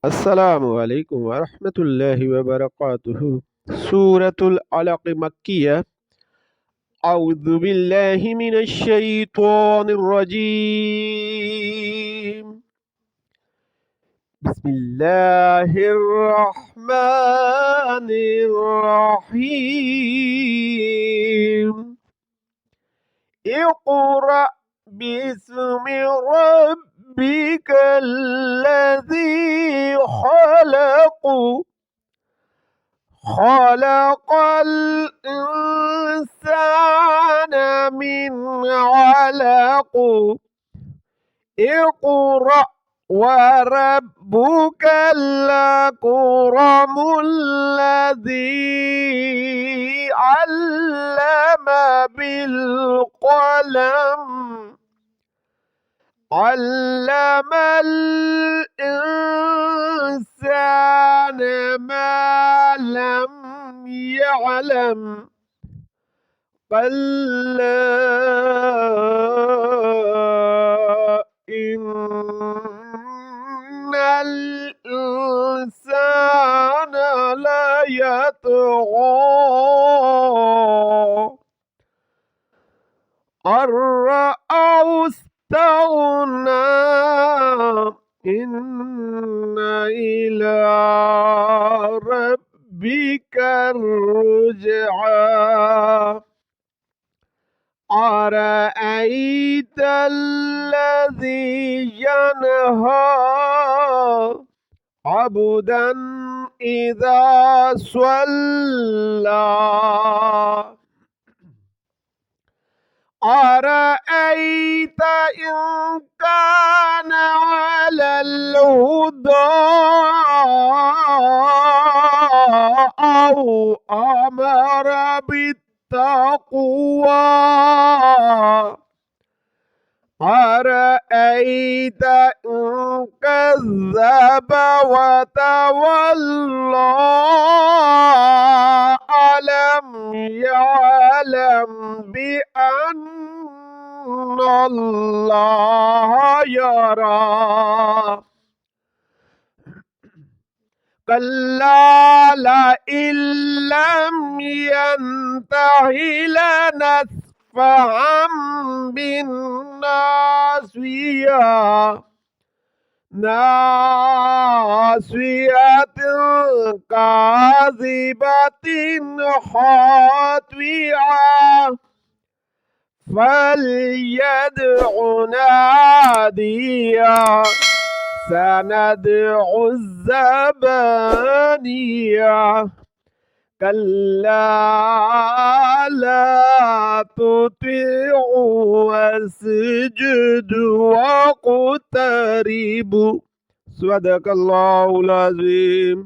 আসসালামু আলাইকুম ওয়া রাহমাতুল্লাহি ওয়া বারাকাতুহু। সূরাতুল আলাক মাক্কিয়া। আউযু বিল্লাহি মিনাশ শাইতানির রাজীম। বিসমিল্লাহির রাহমানির রাহিম। ইকরা বিসমি রাব্বিকাল্লাযী খালাক خلق الإنسان من علق. اقرأ وربك الأكرم الذي علم بالقلم علم الإنسان ما لم يعلم. كلا إن الإنسان ليطغى أن رآه استغنى إن إلى ربك الرجعى. أرأيت الذي ينهى عبدا إذا صلى. أرأيت إن كان على الهدى أو أمر بالتقوى. أرأيت إن كذب وتولى ألم يعلم بأن الله يرى. كلا لئن لم ينته لنسفعا بالناصية ناصية كاذبة خاطئة فليدع ناديا سندع الزبانية. كلا لا تطعه واسجد واقترب. صدق الله العظيم.